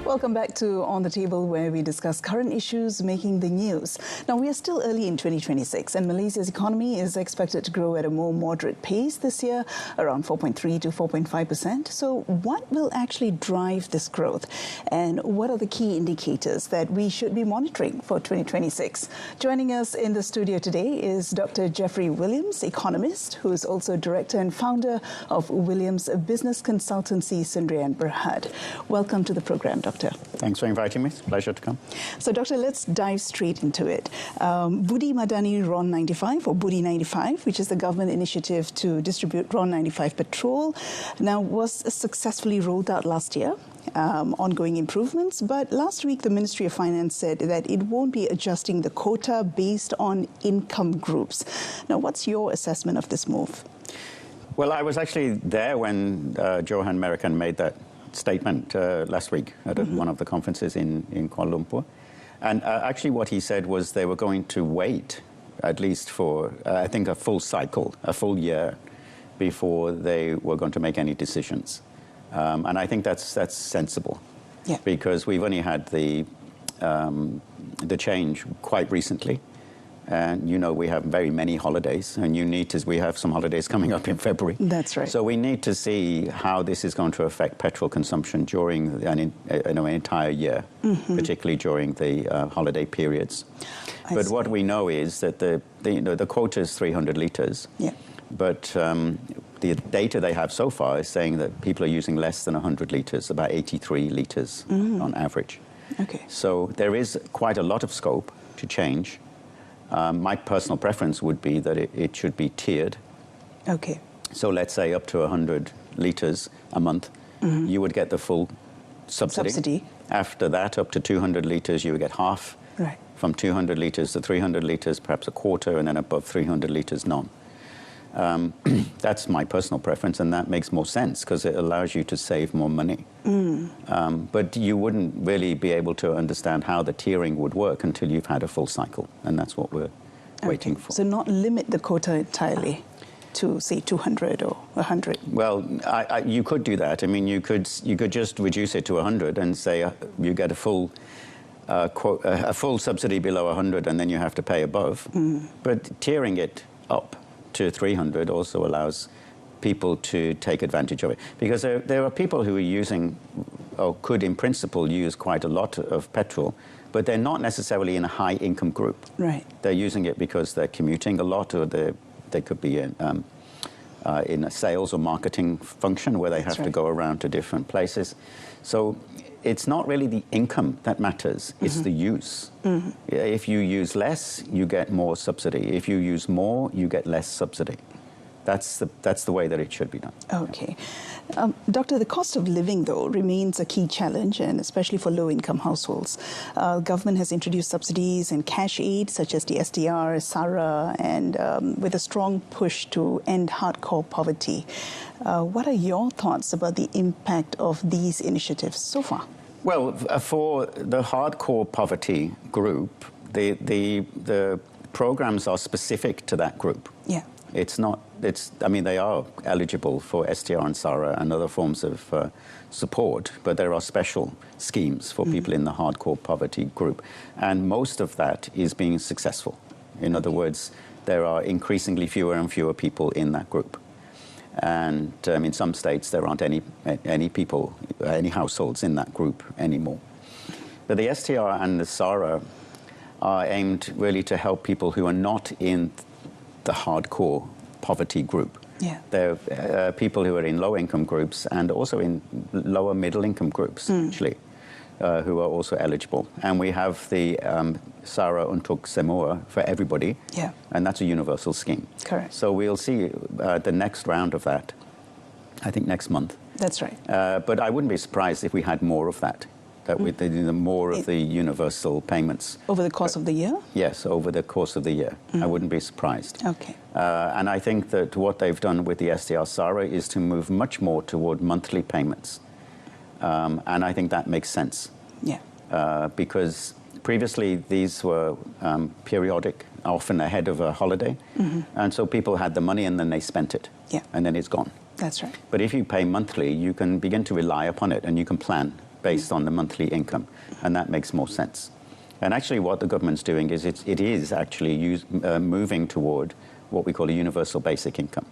Welcome back to On the Table, where we discuss current issues making the news. Now, we are still early in 2026, and Malaysia's economy is expected to grow at a more moderate pace this year, around 4.3 to 4.5%. So what will actually drive this growth? And what are the key indicators that we should be monitoring for 2026? Joining us in the studio today is Dr. Jeffrey Williams, economist, who is also director and founder of Williams Business Consultancy, Sdn Bhd. Welcome to the program, Doctor. Thanks for inviting me. It's a pleasure to come. So, Doctor, let's dive straight into it. Budi Madani RON 95, or Budi 95, which is the government initiative to distribute RON 95 petrol, now was successfully rolled out last year. Ongoing improvements, but last week the Ministry of Finance said that it won't be adjusting the quota based on income groups. Now, what's your assessment of this move? Well, I was actually there when Johan Merican made that statement last week at one of the conferences in Kuala Lumpur. And actually what he said was they were going to wait at least for, I think, a full cycle, a full year, before they were going to make any decisions. And I think that's sensible, because we've only had the change quite recently. And, you know, we have very many holidays, and we have some holidays coming up in February. That's right. So we need to see how this is going to affect petrol consumption during an entire year, particularly during the holiday periods. But what we know is that the quota is 300 litres. Yeah. But the data they have so far is saying that people are using less than 100 litres, about 83 litres on average. Okay. So there is quite a lot of scope to change. My personal preference would be that it should be tiered. Okay. So let's say up to 100 litres a month, you would get the full subsidy. After that, up to 200 litres, you would get half. Right. From 200 litres to 300 litres, perhaps a quarter, and then above 300 litres, none. That's my personal preference, and that makes more sense because it allows you to save more money. But you wouldn't really be able to understand how the tiering would work until you've had a full cycle, and that's what we're waiting for. So not limit the quota entirely to, say, 200 or 100? Well, you could do that. I mean, you could just reduce it to 100 and say you get a full subsidy below 100, and then you have to pay above. But tiering it up to 300 also allows people to take advantage of it, because there are people who are using, or could in principle use, quite a lot of petrol, but they're not necessarily in a high income group. Right. They're using it because they're commuting a lot, or they could be in a sales or marketing function where they have to go around to different places. So it's not really the income that matters, it's the use. If you use less, you get more subsidy. If you use more, you get less subsidy. That's the way that it should be done. Okay. Doctor, the cost of living, though, remains a key challenge, and especially for low-income households. Government has introduced subsidies and cash aid, such as the SDR, SARA, and with a strong push to end hardcore poverty. What are your thoughts about the impact of these initiatives so far? Well, for the hardcore poverty group, the programs are specific to that group. Yeah. They are eligible for STR and SARA and other forms of support, but there are special schemes for people in the hardcore poverty group. And most of that is being successful. In other words, there are increasingly fewer and fewer people in that group. And in some states, there aren't any people, any households in that group anymore. But the STR and the SARA are aimed really to help people who are not in the hardcore poverty group. Yeah. They're people who are in low-income groups and also in lower middle-income groups, actually, who are also eligible. And we have the SARA Untuk Semua for everybody, and that's a universal scheme. Correct. So we'll see the next round of that, I think next month. That's right. But I wouldn't be surprised if we had more of that. With more of the universal payments. Over the course of the year? Yes, over the course of the year. I wouldn't be surprised. Okay. And I think that what they've done with the SDR SARA is to move much more toward monthly payments. And I think that makes sense. Yeah. Because previously these were periodic, often ahead of a holiday. And so people had the money and then they spent it. Yeah. And then it's gone. That's right. But if you pay monthly, you can begin to rely upon it and you can plan based on the monthly income, and that makes more sense. And actually what the government's doing is it is actually moving toward what we call a universal basic income.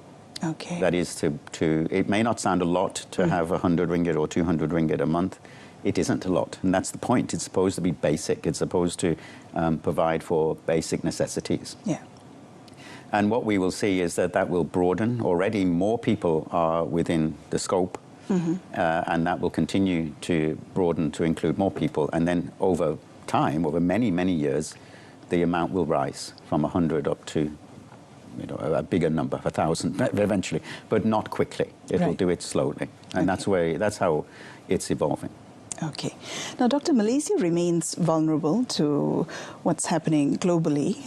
Okay. That is it may not sound a lot to have 100 ringgit or 200 ringgit a month. It isn't a lot, and that's the point. It's supposed to be basic. It's supposed to provide for basic necessities. Yeah. And what we will see is that will broaden. Already more people are within the scope, and that will continue to broaden to include more people. And then over time, over many, many years, the amount will rise from 100 up to a bigger number, 1,000 eventually, but not quickly. It will do it slowly, and that's how it's evolving. Okay. Now, Dr. Malaysia remains vulnerable to what's happening globally,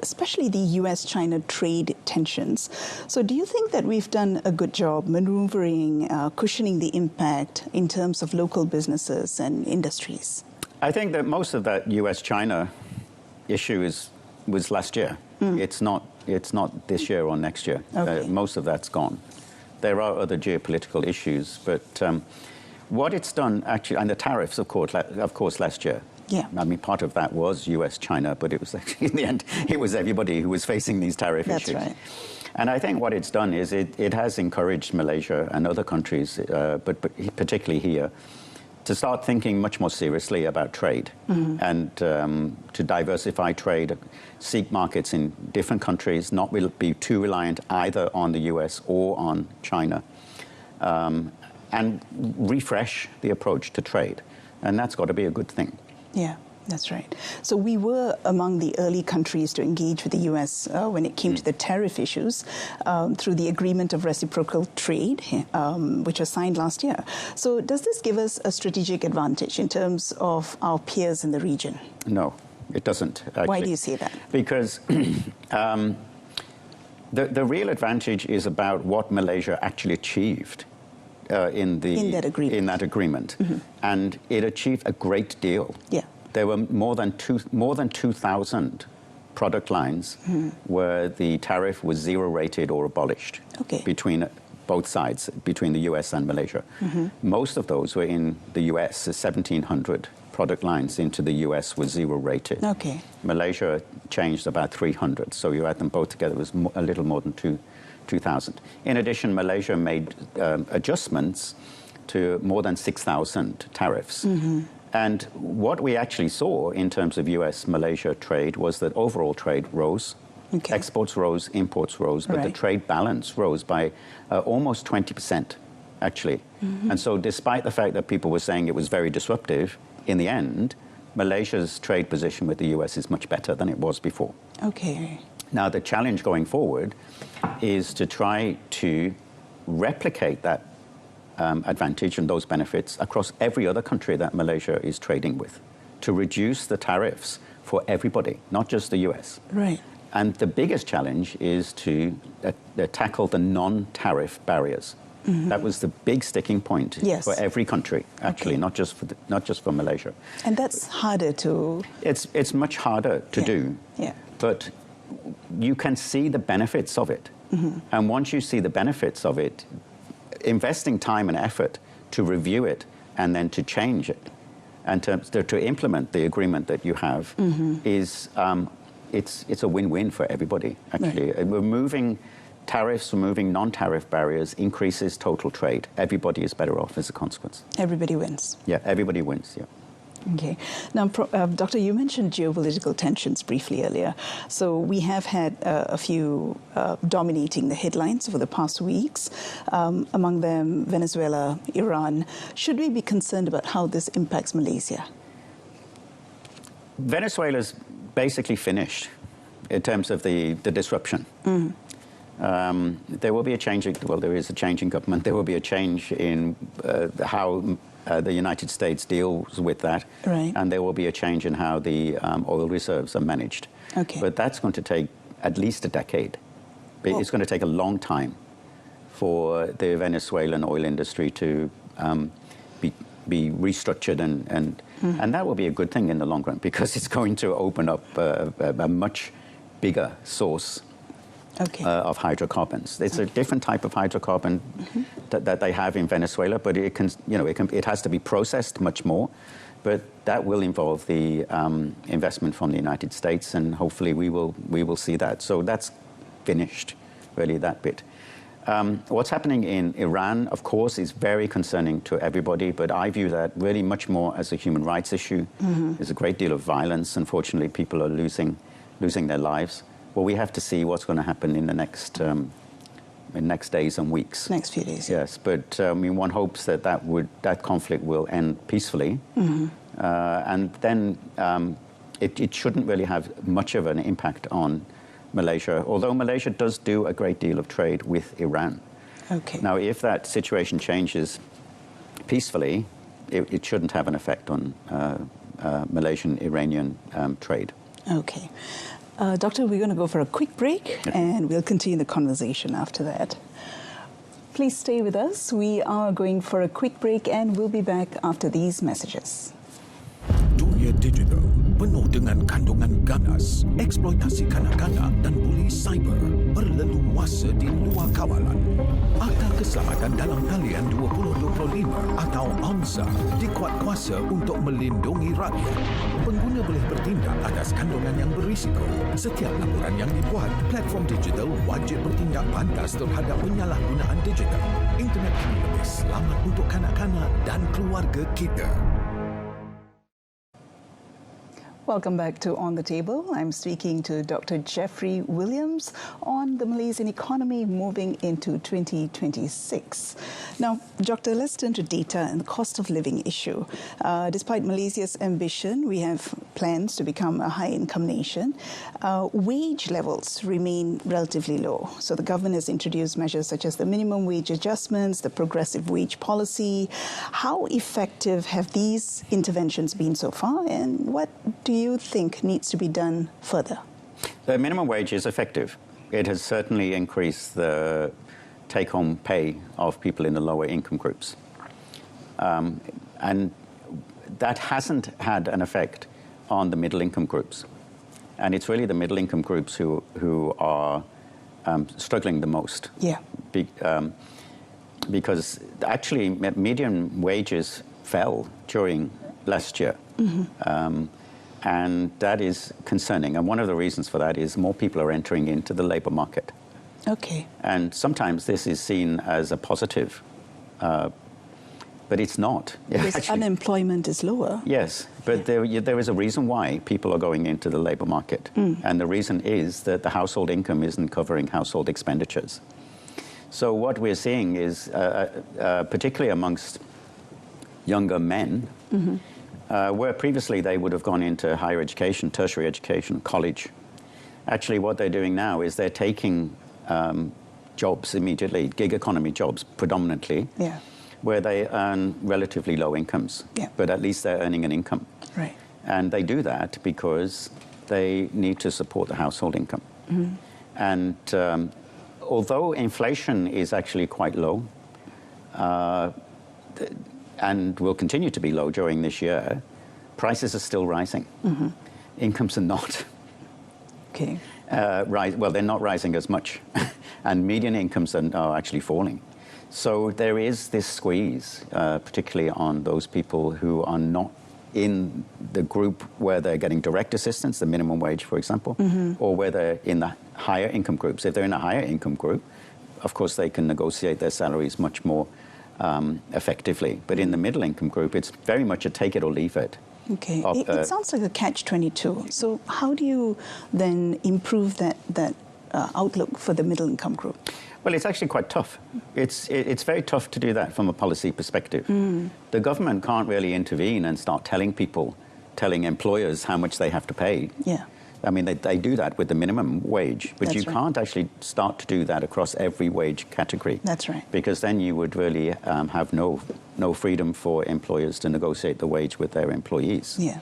especially the US-China trade tensions. So do you think that we've done a good job maneuvering, cushioning the impact in terms of local businesses and industries? I think that most of that US-China issue was last year. It's not this year or next year. Okay. Most of that's gone. There are other geopolitical issues, but what it's done actually, and the tariffs, of course, last year. Yeah. I mean, part of that was US-China, but it was actually, in the end, it was everybody who was facing these tariff issues. That's right. And I think what it's done is it has encouraged Malaysia and other countries, but particularly here, to start thinking much more seriously about trade and to diversify trade, seek markets in different countries, not be too reliant either on the US or on China, and refresh the approach to trade. And that's got to be a good thing. Yeah, that's right. So we were among the early countries to engage with the US when it came to the tariff issues through the Agreement of Reciprocal Trade, which was signed last year. So does this give us a strategic advantage in terms of our peers in the region? No, it doesn't, actually. Why do you say that? Because the real advantage is about what Malaysia actually achieved in that agreement. And it achieved a great deal. Yeah. There were more than 2,000 product lines where the tariff was zero rated or abolished between both sides, between the US and Malaysia. Most of those were in the US, 1,700 product lines into the US were zero rated. Okay. Malaysia changed about 300, so you add them both together, it was a little more than 2,000. In addition, Malaysia made adjustments to more than 6,000 tariffs. And what we actually saw in terms of US-Malaysia trade was that overall trade rose. Okay. Exports rose, imports rose, but the trade balance rose by almost 20%, actually. And so despite the fact that people were saying it was very disruptive, in the end, Malaysia's trade position with the US is much better than it was before. Okay. Now, the challenge going forward is to try to replicate that advantage and those benefits across every other country that Malaysia is trading with, to reduce the tariffs for everybody, not just the US. Right. And the biggest challenge is to tackle the non-tariff barriers. That was the big sticking point for every country, actually, not just for Malaysia. And that's harder to... It's much harder to do, but you can see the benefits of it. And once you see the benefits of it, investing time and effort to review it and then to change it and to implement the agreement that you have is it's a win-win for everybody, actually. Right. Removing tariffs, removing non-tariff barriers increases total trade. Everybody is better off as a consequence. Everybody wins. Yeah, everybody wins, yeah. Okay. Now, Doctor, you mentioned geopolitical tensions briefly earlier. So we have had a few dominating the headlines over the past weeks, among them Venezuela, Iran. Should we be concerned about how this impacts Malaysia? Venezuela's basically finished in terms of the disruption. There will be a change, there is a change in government. There will be a change in how the United States deals with that. Right. And there will be a change in how the oil reserves are managed. Okay. But that's going to take at least a decade. It's going to take a long time for the Venezuelan oil industry to be restructured, and that will be a good thing in the long run because it's going to open up a much bigger source of hydrocarbons. It's a different type of hydrocarbon that they have in Venezuela, but it has to be processed much more. But that will involve the investment from the United States, and hopefully we will see that. So that's finished, really, that bit. What's happening in Iran, of course, is very concerning to everybody, but I view that really much more as a human rights issue. There's a great deal of violence. Unfortunately, people are losing their lives. Well, we have to see what's going to happen in the next days and weeks. Next few days. Yes, but one hopes that conflict will end peacefully, and then it shouldn't really have much of an impact on Malaysia, although Malaysia does do a great deal of trade with Iran. Okay. Now, if that situation changes peacefully, it shouldn't have an effect on Malaysian-Iranian trade. Okay. Doctor, we're going to go for a quick break, and we'll continue the conversation after that. Please stay with us. We are going for a quick break, and we'll be back after these messages. Dunia digital penuh dengan kandungan ganas, eksploitasi kanak-kanak dan buli cyber berleluasa di luar kawalan. Akta Keselamatan dalam Talian 2025 atau AMSA dikuat kuasa untuk melindungi rakyat. Pengguna boleh bertindak atas kandungan yang berisiko. Setiap laporan yang dibuat, platform digital wajib bertindak pantas terhadap penyalahgunaan digital. Internet kini lebih selamat untuk kanak-kanak dan keluarga kita. Welcome back to On the Table. I'm speaking to Dr. Jeffrey Williams on the Malaysian economy moving into 2026. Now, Doctor, let's turn to data and the cost of living issue. Despite Malaysia's ambition, we have plans to become a high-income nation. Wage levels remain relatively low. So the government has introduced measures such as the minimum wage adjustments, the progressive wage policy. How effective have these interventions been so far, and what do you think needs to be done further? The minimum wage is effective. It has certainly increased the take-home pay of people in the lower income groups. And that hasn't had an effect on the middle income groups. And it's really the middle income groups who are struggling the most. Yeah. Because actually median wages fell during last year. And that is concerning. And one of the reasons for that is more people are entering into the labour market. Okay. And sometimes this is seen as a positive, but it's not. Because actually, unemployment is lower. Yes, but there is a reason why people are going into the labour market. And the reason is that the household income isn't covering household expenditures. So what we're seeing is, particularly amongst younger men, where previously they would have gone into higher education, tertiary education, college. Actually, what they're doing now is they're taking jobs immediately, gig economy jobs predominantly, where they earn relatively low incomes, but at least they're earning an income. Right. And they do that because they need to support the household income. And although inflation is actually quite low, and will continue to be low during this year, prices are still rising. Incomes are not. Okay. Well, they're not rising as much, and median incomes are actually falling. So there is this squeeze, particularly on those people who are not in the group where they're getting direct assistance, the minimum wage, for example, or where they're in the higher income groups. If they're in a higher income group, of course, they can negotiate their salaries much more effectively. But in the middle income group, it's very much a take it or leave it. Okay. It sounds like a catch-22. So how do you then improve that outlook for the middle income group? Well, it's actually quite tough. It's very tough to do that from a policy perspective. The government can't really intervene and start telling employers how much they have to pay. Yeah. I mean, they do that with the minimum wage, but you can't actually start to do that across every wage category. That's right. Because then you would really have no freedom for employers to negotiate the wage with their employees. Yeah.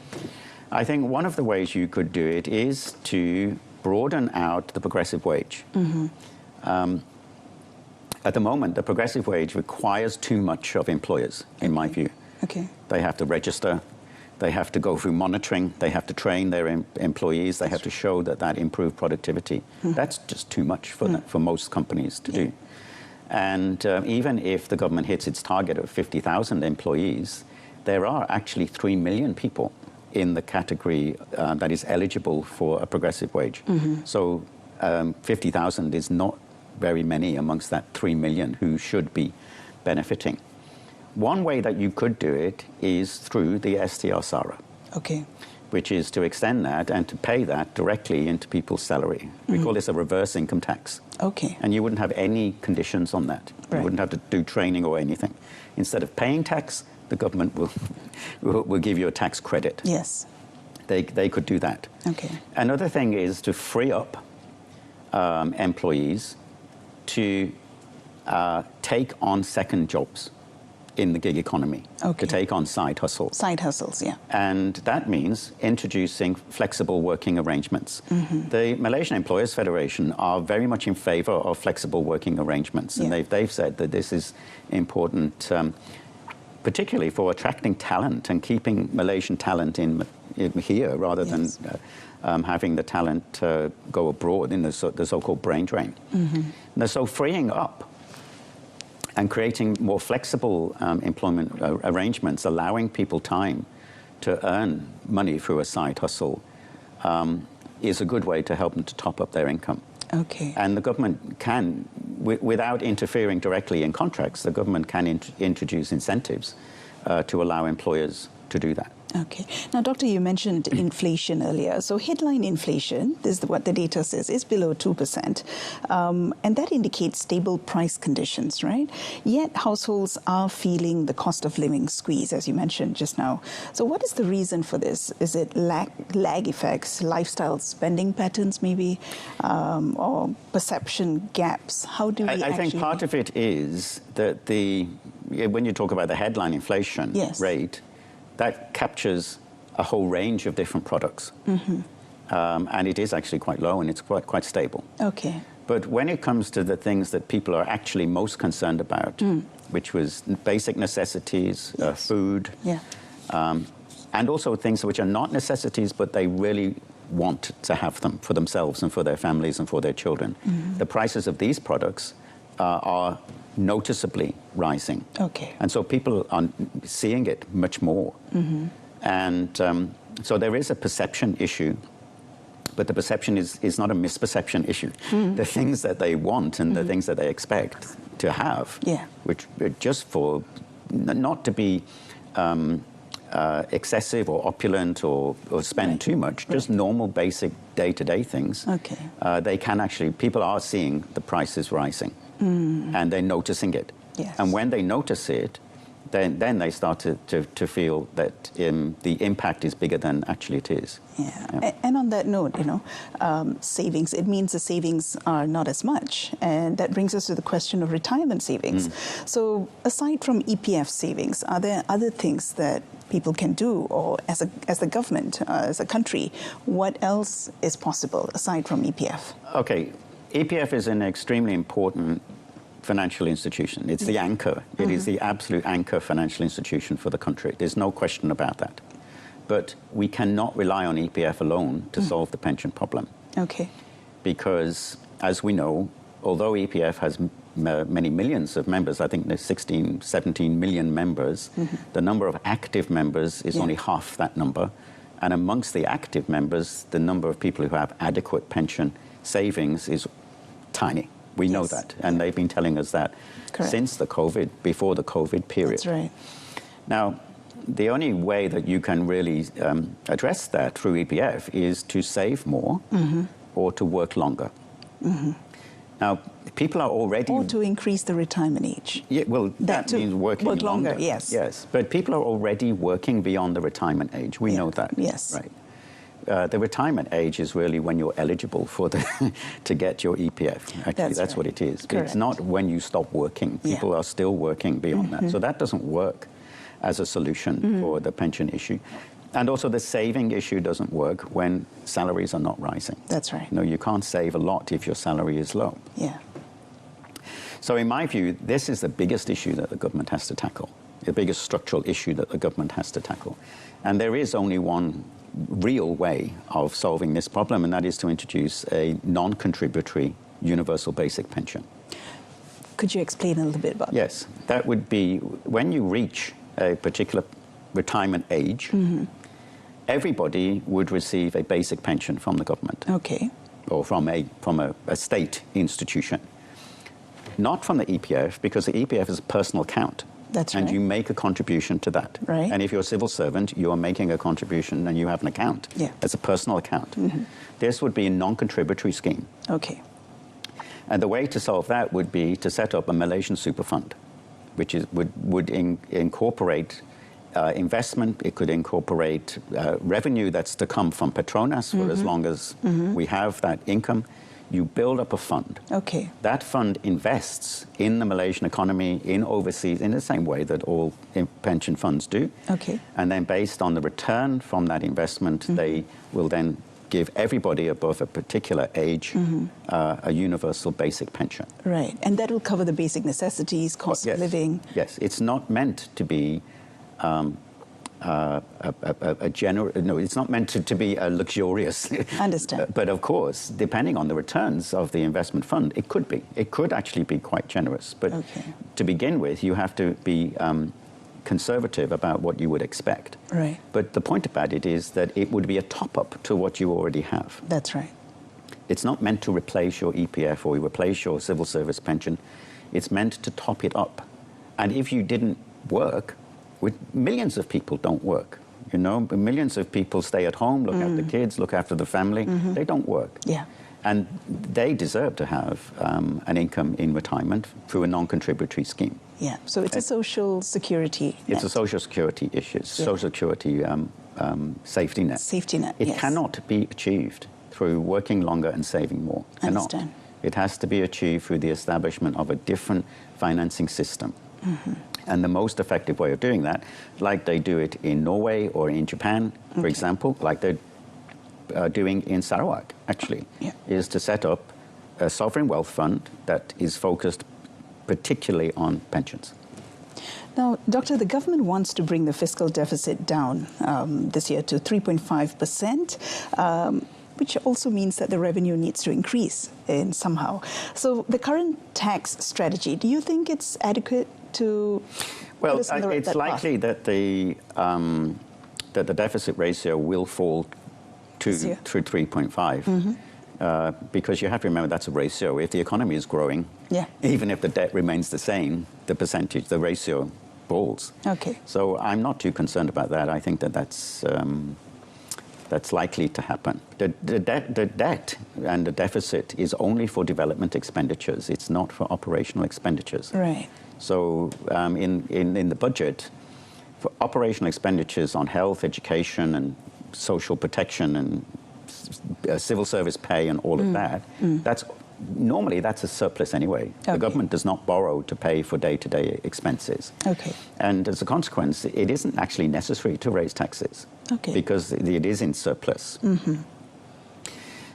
I think one of the ways you could do it is to broaden out the progressive wage. At the moment, the progressive wage requires too much of employers, in my view. Okay. They have to register. They have to go through monitoring. They have to train their employees. They have to show that improved productivity. That's just too much for most companies to do. And even if the government hits its target of 50,000 employees, there are actually 3 million people in the category that is eligible for a progressive wage. So 50,000 is not very many amongst that 3 million who should be benefiting. One way that you could do it is through the STR-SARA, which is to extend that and to pay that directly into people's salary. We call this a reverse income tax. And you wouldn't have any conditions on that. You wouldn't have to do training or anything. Instead of paying tax, the government will give you a tax credit. They could do that. Another thing is to free up employees to take on second jobs in the gig economy, to take on side hustles. Side hustles, And that means introducing flexible working arrangements. The Malaysian Employers Federation are very much in favor of flexible working arrangements, and they've said that this is important, particularly for attracting talent and keeping Malaysian talent in here rather than having the talent go abroad in the so-called brain drain. So freeing up and creating more flexible employment arrangements, allowing people time to earn money through a side hustle is a good way to help them to top up their income. And the government can, without interfering directly in contracts, the government can introduce incentives to allow employers to do that. Now, Doctor, you mentioned inflation earlier. So headline inflation, this is what the data says, is below 2%. And that indicates stable price conditions, right? Yet households are feeling the cost of living squeeze, as you mentioned just now. So what is the reason for this? Is it lag effects, lifestyle spending patterns maybe, or perception gaps? How do we I think part of it is that when you talk about the headline inflation rate, that captures a whole range of different products. And it is actually quite low and it's quite stable. But when it comes to the things that people are actually most concerned about, which was basic necessities, food, and also things which are not necessities, but they really want to have them for themselves and for their families and for their children. The prices of these products are noticeably rising. And so people are seeing it much more. And so there is a perception issue, but the perception is not a misperception issue. The things that they want and the things that they expect to have, which are just for not to be excessive or opulent or spend too much, just normal basic day-to-day things, they can actually, people are seeing the prices rising. And they're noticing it. And when they notice it, then they start to feel that the impact is bigger than actually it is. And on that note, savings, it means the savings are not as much. And that brings us to the question of retirement savings. So aside from EPF savings, are there other things that people can do, or as the government, as a country, what else is possible aside from EPF? EPF is an extremely important financial institution. It's the anchor. It is the absolute anchor financial institution for the country. There's no question about that. But we cannot rely on EPF alone to solve the pension problem. Because, as we know, although EPF has many millions of members, I think there's 16, 17 million members, the number of active members is only half that number. And amongst the active members, the number of people who have adequate pension savings is tiny. We know that, and they've been telling us that since before the COVID period. Now, the only way that you can really address that through EPF is to save more or to work longer. Now, people are already... Or to increase the retirement age. That means working longer. Yes. But people are already working beyond the retirement age. We know that. Right. The retirement age is really when you're eligible for to get your EPF. Actually, that's what it is. It's not when you stop working. People are still working beyond that. So that doesn't work as a solution for the pension issue. And also the saving issue doesn't work when salaries are not rising. That's right. You can't save a lot if your salary is low. So in my view, this is the biggest issue that the government has to tackle. the biggest structural issue that the government has to tackle. And there is only one real way of solving this problem, and that is to introduce a non-contributory universal basic pension. Could you explain a little bit about that? Yes, that would be when you reach a particular retirement age, everybody would receive a basic pension from the government. Okay. Or from a state institution. Not from the EPF, because the EPF is a personal account. That's right. And you make a contribution to that. Right. And if you're a civil servant, you are making a contribution and you have an account. Yeah. It's a personal account. This would be a non-contributory scheme. Okay. And the way to solve that would be to set up a Malaysian super fund, which would incorporate investment. It could incorporate revenue that's to come from Petronas for as long as we have that income. You build up a fund. Okay. That fund invests in the Malaysian economy, in overseas, in the same way that all pension funds do. Okay. And then based on the return from that investment, they will then give everybody above a particular age a universal basic pension. Right. And that will cover the basic necessities, cost of living. Yes. It's not meant to be it's not meant to be a luxurious. Understand. But of course, depending on the returns of the investment fund, it could be. It could actually be quite generous. But to begin with, you have to be conservative about what you would expect. Right. But the point about it is that it would be a top-up to what you already have. That's right. It's not meant to replace your EPF or replace your civil service pension. It's meant to top it up. And if you didn't work, millions of people don't work. You know, millions of people stay at home, look after the kids, look after the family. They don't work. Yeah. And they deserve to have an income in retirement through a non-contributory scheme. Yeah, so it's a social security net. It's a social security issue, social security safety net. Safety net, It cannot be achieved through working longer and saving more. Understand. It has to be achieved through the establishment of a different financing system. And the most effective way of doing that, like they do it in Norway or in Japan, for example, like they're doing in Sarawak, actually, is to set up a sovereign wealth fund that is focused particularly on pensions. Now, Doctor, the government wants to bring the fiscal deficit down this year to 3.5%, which also means that the revenue needs to increase in somehow. So the current tax strategy, do you think it's adequate to... Well, it's likely that the deficit ratio will fall to 3.5. Because you have to remember that's a ratio. If the economy is growing, even if the debt remains the same, the percentage, the ratio falls. Okay. So I'm not too concerned about that. I think that that's likely to happen. The debt and the deficit is only for development expenditures. It's not for operational expenditures. Right. So in the budget, for operational expenditures on health, education, and social protection, and civil service pay and all of that, normally that's a surplus anyway. The government does not borrow to pay for day-to-day expenses. Okay. And as a consequence, it isn't actually necessary to raise taxes because it is in surplus.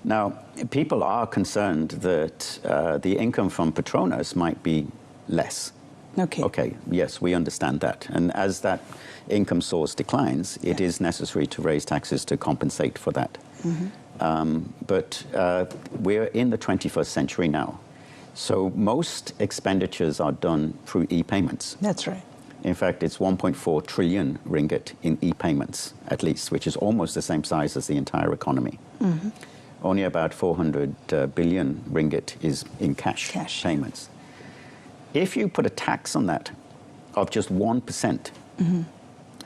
Now, people are concerned that the income from Petronas might be less. Okay, yes, we understand that. And as that income source declines, it is necessary to raise taxes to compensate for that. But we're in the 21st century now. So most expenditures are done through e-payments. That's right. In fact, it's 1.4 trillion ringgit in e-payments, at least, which is almost the same size as the entire economy. Only about 400 billion ringgit is in cash payments. If you put a tax on that of just 1%,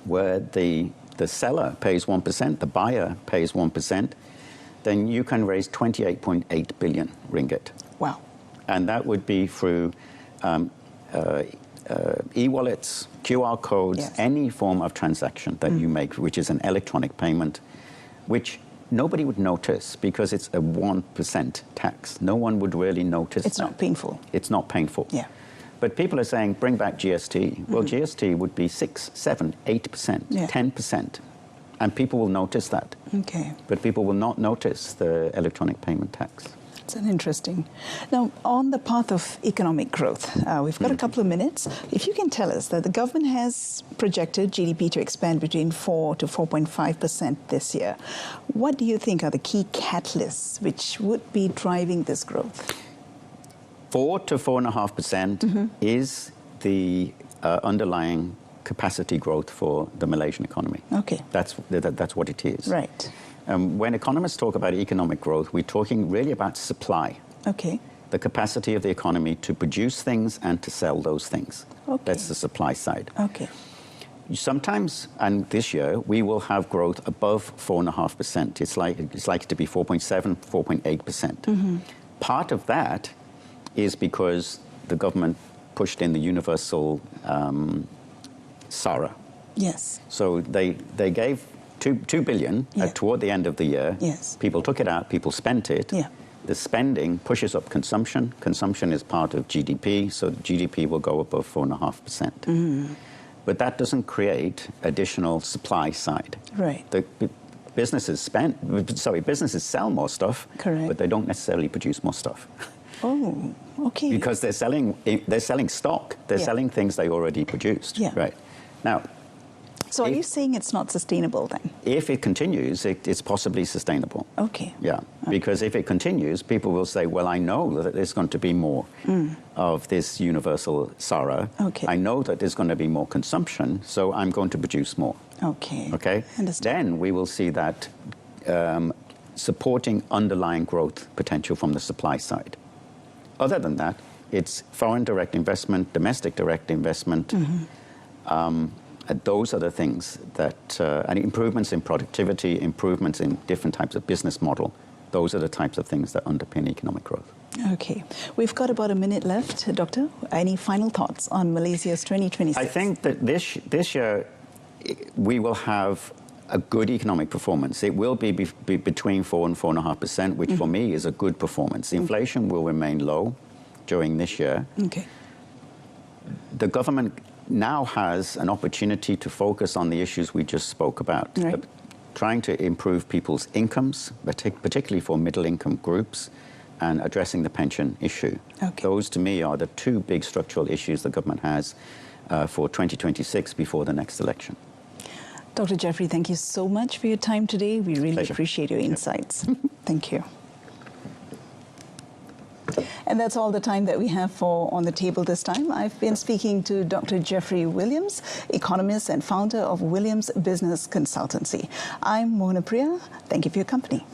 where the seller pays 1%, the buyer pays 1%, then you can raise 28.8 billion ringgit. Wow. And that would be through e-wallets, QR codes, any form of transaction that you make, which is an electronic payment, which nobody would notice because it's a 1% tax. No one would really notice It's not painful. It's not painful. Yeah. But people are saying, bring back GST. Well, GST would be 6, 7, 8%, 10%. And people will notice that. Okay. But people will not notice the electronic payment tax. It's an interesting. Now, on the path of economic growth, we've got a couple of minutes. If you can tell us that the government has projected GDP to expand between 4 to 4.5% this year, what do you think are the key catalysts which would be driving this growth? 4 to 4.5% is the underlying capacity growth for the Malaysian economy. Okay. That's what it is. Right. When economists talk about economic growth, we're talking really about supply. Okay. The capacity of the economy to produce things and to sell those things. Okay. That's the supply side. Okay. Sometimes, and this year, we will have growth above 4.5%. It's likely to be 4.7, 4.8%. Part of that is because the government pushed in the universal SARA. Yes. So they gave 2 billion toward the end of the year. Yes. People took it out, people spent it. Yeah. The spending pushes up consumption. Consumption is part of GDP, so GDP will go above 4.5%. But that doesn't create additional supply side. Right. Businesses sell more stuff, correct, but they don't necessarily produce more stuff. Oh, okay. Because they're selling stock. They're selling things they already produced. Yeah. Right. Now, so are you saying it's not sustainable then? If it continues, it's possibly sustainable. Okay. Yeah. Okay. Because if it continues, people will say, well, I know that there's going to be more of this universal SARA. Okay. I know that there's going to be more consumption, so I'm going to produce more. Okay. Okay? Understand. Then we will see that supporting underlying growth potential from the supply side. Other than that, it's foreign direct investment, domestic direct investment. Those are the things that, and improvements in productivity, improvements in different types of business model, those are the types of things that underpin economic growth. Okay. We've got about a minute left. Doctor, any final thoughts on Malaysia's 2026? I think that this year we will have a good economic performance. It will be between 4 and 4.5%, which for me is a good performance. Inflation will remain low during this year. Okay. The government now has an opportunity to focus on the issues we just spoke about. Right. Trying to improve people's incomes, particularly for middle-income groups, and addressing the pension issue. Okay. Those, to me, are the two big structural issues the government has for 2026 before the next election. Dr. Jeffrey, thank you so much for your time today. We really Pleasure. appreciate your insights. Thank you. And that's all the time that we have for On the Table this time. I've been speaking to Dr. Jeffrey Williams, economist and founder of Williams Business Consultancy. I'm Mona Priya. Thank you for your company.